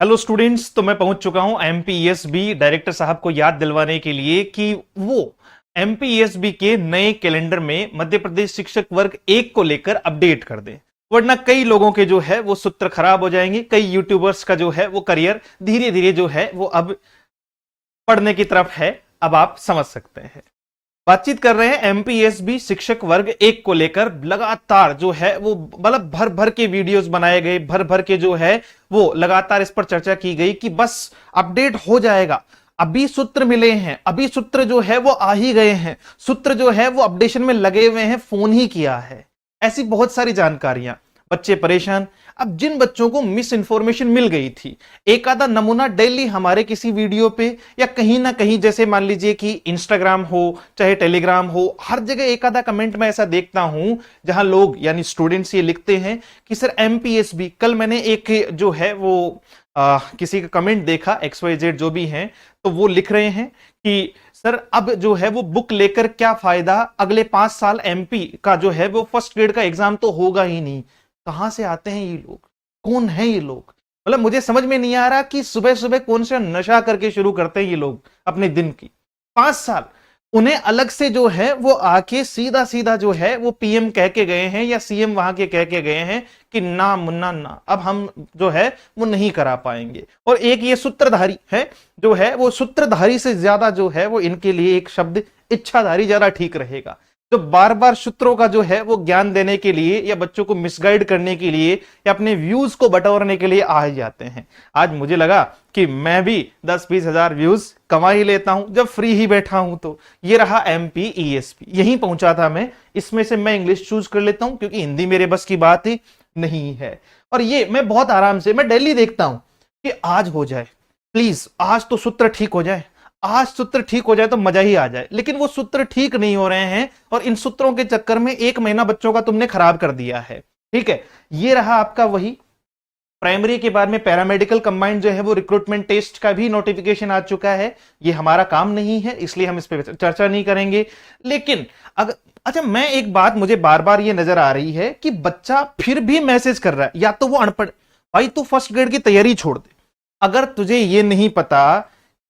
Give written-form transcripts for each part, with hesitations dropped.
Hello students, तो मैं पहुंच चुका हूं एमपीएसबी डायरेक्टर साहब को याद दिलवाने के लिए कि वो एमपीएसबी के नए कैलेंडर में मध्य प्रदेश शिक्षक वर्ग 1 को लेकर अपडेट कर दें, वरना कई लोगों के जो है वो सूत्र खराब हो जाएंगे। कई यूट्यूबर्स का जो है वो करियर धीरे धीरे जो है वो अब पढ़ने की तरफ है। अब आप समझ सकते हैं, बातचीत कर रहे हैं एमपीएसबी शिक्षक वर्ग 1 को लेकर। लगातार जो है वो मतलब भर भर के वीडियोस बनाए गए, भर भर के जो है वो लगातार इस पर चर्चा की गई कि बस अपडेट हो जाएगा। अभी सूत्र मिले हैं, अभी सूत्र जो है वो आ ही गए हैं, सूत्र जो है वो अपडेशन में लगे हुए हैं, फोन ही किया है। ऐसी बहुत सारी जानकारियां, बच्चे परेशान। अब जिन बच्चों को मिस इंफॉर्मेशन मिल गई थी, एक आधा नमूना डेली हमारे किसी वीडियो पे या कहीं ना कहीं, जैसे मान लीजिए कि इंस्टाग्राम हो चाहे टेलीग्राम हो, हर जगह एक आधा कमेंट में ऐसा देखता हूं जहां लोग यानी स्टूडेंट्स ये लिखते हैं कि सर एमपीएसबी, कल मैंने एक जो है वो किसी का कमेंट देखा, XYZ जो भी हैं, तो वो लिख रहे हैं कि सर अब जो है वो बुक लेकर क्या फायदा, अगले 5 साल एमपी का जो है वो फर्स्ट ग्रेड का एग्जाम तो होगा ही नहीं। कहां से आते हैं ये लोग, कौन है ये लोग? मतलब मुझे समझ में नहीं आ रहा कि सुबह सुबह कौन सा नशा करके शुरू करते हैं ये लोग अपने दिन की। 5 साल उन्हें अलग से जो है वो आके सीधा सीधा जो है वो पीएम कह के गए हैं या सीएम वहां के कह के गए हैं कि ना मुन्ना ना, अब हम जो है वो नहीं करा पाएंगे। और एक ये सूत्रधारी है जो है वो, सूत्रधारी से ज्यादा जो है वो इनके लिए एक शब्द इच्छाधारी ज्यादा ठीक रहेगा, जो बार बार सूत्रों का जो है वो ज्ञान देने के लिए या बच्चों को मिसगाइड करने के लिए या अपने व्यूज को बटोरने के लिए आ ही जाते हैं। आज मुझे लगा कि मैं भी 10-20 हजार व्यूज कमा ही लेता हूं जब फ्री ही बैठा हूं। तो ये रहा एमपीईएसपी, यहीं पहुंचा था मैं। इसमें से मैं इंग्लिश चूज कर लेता हूं क्योंकि हिंदी मेरे बस की बात ही नहीं है। और ये मैं बहुत आराम से, मैं डेली देखता हूं कि आज हो जाए, प्लीज आज तो सूत्र ठीक हो जाए, आज सूत्र ठीक हो जाए तो मजा ही आ जाए। लेकिन वो सूत्र ठीक नहीं हो रहे हैं और इन सूत्रों के चक्कर में 1 महीना बच्चों का तुमने खराब कर दिया है। ठीक है, ये रहा आपका वही प्राइमरी के बाद में पैरामेडिकल कंबाइंड जो है वो रिक्रूटमेंट टेस्ट का भी नोटिफिकेशन आ चुका है। ये हमारा काम नहीं है, इसलिए हम इस पर चर्चा नहीं करेंगे। लेकिन अगर अच्छा, मैं एक बात मुझे बार बार ये नजर आ रही है कि बच्चा फिर भी मैसेज कर रहा है, या तो वो अनपढ़, भाई तू फर्स्ट ग्रेड की तैयारी छोड़ दे। अगर तुझे ये नहीं पता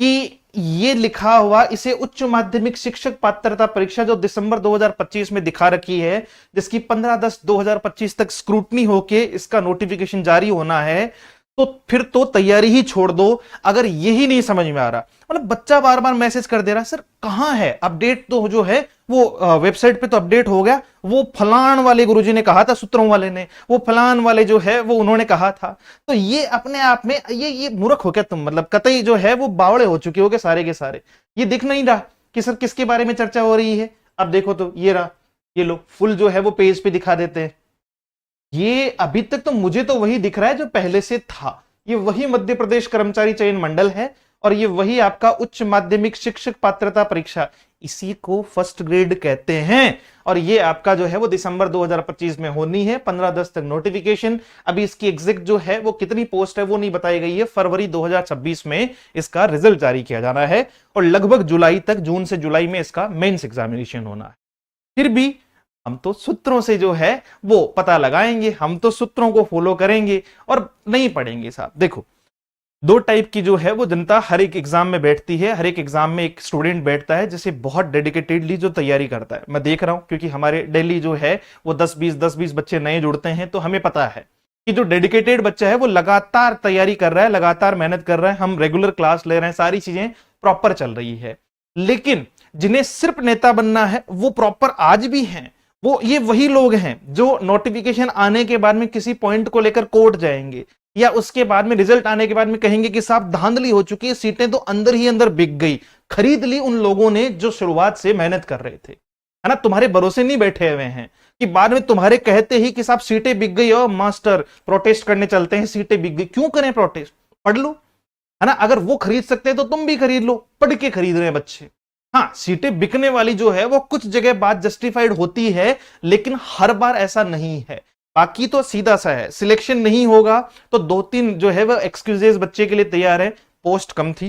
कि ये लिखा हुआ इसे उच्च माध्यमिक शिक्षक पात्रता परीक्षा जो दिसंबर 2025 में दिखा रखी है, जिसकी 15/10/2025 तक स्क्रूटनी होके इसका नोटिफिकेशन जारी होना है, तो फिर तो तैयारी ही छोड़ दो। अगर यही नहीं समझ में आ रहा, मतलब बच्चा बार बार मैसेज कर दे रहा सर कहां है अपडेट, तो जो है वो वेबसाइट पे तो अपडेट हो गया, वो फलान वाले गुरुजी ने कहा था, सूत्रों वाले ने, वो फलान वाले जो है वो उन्होंने कहा था। तो ये अपने आप में ये मूर्ख हो क्या तुम? मतलब कतई जो है वो बावड़े हो चुके हो के सारे के सारे। ये दिख नहीं रहा कि सर किसके बारे में चर्चा हो रही है। अब देखो तो ये रहा, ये लो फुल जो है वो पेज पे दिखा देते हैं। ये अभी तक तो मुझे तो वही दिख रहा है जो पहले से था। ये वही मध्य प्रदेश कर्मचारी चयन मंडल है और ये वही आपका उच्च माध्यमिक शिक्षक पात्रता परीक्षा, इसी को फर्स्ट ग्रेड कहते हैं। और ये आपका जो है वो दिसंबर 2025 में होनी है, 15/10 तक नोटिफिकेशन। अभी इसकी एग्जैक्ट जो है वो कितनी पोस्ट है वो नहीं बताई गई है। फरवरी 2026 में इसका रिजल्ट जारी किया जाना है और लगभग जुलाई तक, जून से जुलाई में इसका मेंस एग्जामिनेशन होना है। फिर भी हम तो सूत्रों से जो है वो पता लगाएंगे, हम तो सूत्रों को फॉलो करेंगे और नहीं पढ़ेंगे। साहब देखो, 2 टाइप की जो है वो जनता हर एक एग्जाम में बैठती है। हर एक एग्जाम में एक स्टूडेंट बैठता है जिसे बहुत डेडिकेटेडली जो तैयारी करता है। मैं देख रहा हूं क्योंकि हमारे डेली जो है वो 10-20 बच्चे नए जुड़ते हैं, तो हमें पता है कि जो डेडिकेटेड बच्चा है वो लगातार तैयारी कर रहा है, लगातार मेहनत कर रहा है, हम रेगुलर क्लास ले रहे हैं, सारी चीजें प्रॉपर चल रही है। लेकिन जिन्हें सिर्फ नेता बनना है वो प्रॉपर आज भी हैं। वो ये वही लोग हैं जो नोटिफिकेशन आने के बाद में किसी पॉइंट को लेकर कोर्ट जाएंगे या उसके बाद में रिजल्ट आने के बाद में कहेंगे कि साहब धांधली हो चुकी है, सीटें तो अंदर ही अंदर बिक गई। खरीद ली उन लोगों ने जो शुरुआत से मेहनत कर रहे थे, है ना, तुम्हारे भरोसे नहीं बैठे हुए हैं कि बाद में तुम्हारे कहते ही कि साहब सीटें बिक गई और मास्टर प्रोटेस्ट करने चलते हैं, सीटें बिक गई। क्यों करें प्रोटेस्ट? पढ़ लो, है ना। अगर वो खरीद सकते हैं तो तुम भी खरीद लो। पढ़ के खरीद रहे हैं बच्चे। हाँ, सीटें बिकने वाली जो है वो कुछ जगह बात जस्टिफाइड होती है, लेकिन हर बार ऐसा नहीं है। बाकी तो सीधा सा है, सिलेक्शन नहीं होगा तो 2-3 जो है वो एक्सक्यूजेस बच्चे के लिए तैयार है। पोस्ट कम थी,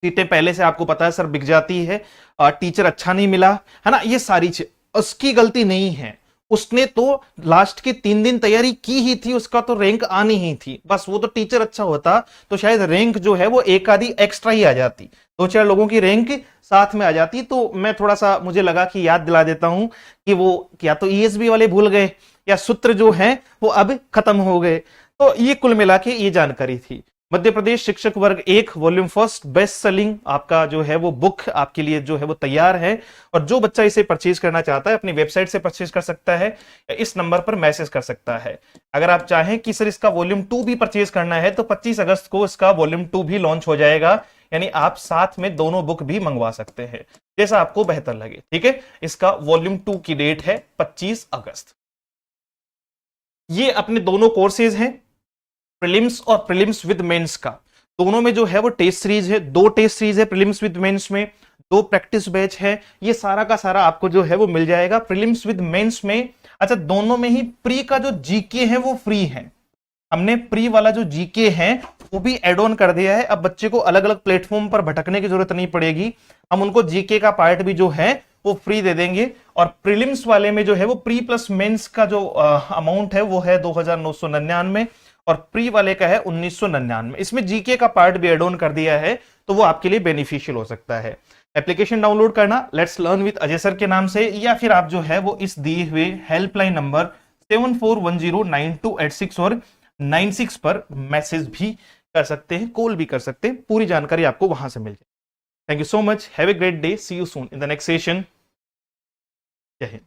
सीटें पहले से आपको पता है सर बिक जाती है, टीचर अच्छा नहीं मिला, है ना, ये सारी चीज उसकी गलती नहीं है। उसने तो लास्ट के 3 दिन तैयारी की ही थी, उसका तो रैंक आनी ही थी, बस वो तो टीचर अच्छा होता तो शायद रैंक जो है वो एक आधी एक्स्ट्रा ही आ जाती, 2-4 लोगों की रैंक साथ में आ जाती। तो मैं थोड़ा सा, मुझे लगा कि याद दिला देता हूं कि वो या तो ईएसबी वाले भूल गए या सूत्र जो है वो अब खत्म हो गए। तो ये कुल मिला के ये जानकारी थी। मध्य प्रदेश शिक्षक वर्ग 1 वॉल्यूम फर्स्ट बेस्ट सेलिंग आपका जो है वो बुक आपके लिए जो है वो तैयार है, और जो बच्चा इसे परचेज करना चाहता है अपनी वेबसाइट से परचेज कर सकता है या इस नंबर पर मैसेज कर सकता है। अगर आप चाहें कि सर इसका वॉल्यूम 2 भी परचेज करना है तो 25 अगस्त को इसका वॉल्यूम 2 भी लॉन्च हो जाएगा, यानी आप साथ में दोनों बुक भी मंगवा सकते हैं, जैसा आपको बेहतर लगे। ठीक है, इसका वॉल्यूम 2 की डेट है 25 अगस्त। ये अपने दोनों कोर्सेज हैं, प्रीलिम्स और प्रीलिम्स विद मेंस का। दोनों में जो है वो टेस्ट सीरीज है, 2 टेस्ट सीरीज है प्रीलिम्स विद मेंस में, 2 प्रैक्टिस बैच है। ये सारा का सारा आपको जो है वो मिल जाएगा प्रीलिम्स विद मेंस में। अच्छा, दोनों में ही प्री का जो जीके है वो फ्री है। हमने प्री वाला जो जीके है वो भी एड ऑन कर दिया है। अब बच्चे को अलग अलग प्लेटफॉर्म पर भटकने की जरूरत नहीं पड़ेगी, हम उनको जीके का पार्ट भी जो है वो फ्री दे देंगे। और प्रीलिम्स वाले में जो है वो प्री प्लस मेंस का जो अमाउंट है वो है 2999 और प्री वाले का है 1999। इसमें जीके का पार्ट भी एड ऑन कर दिया है, तो वो आपके लिए बेनिफिशियल हो सकता है। एप्लीकेशन डाउनलोड करना let's learn with Ajay sir के नाम से, या फिर आप जो है वो इस दिए हुए हेल्पलाइन नंबर 74109286 और 96 पर मैसेज भी कर सकते हैं, कॉल भी कर सकते हैं, पूरी जानकारी आपको वहां से मिल जाए। Thank you so much, have a great day, see you soon in the next session. जय हिंद।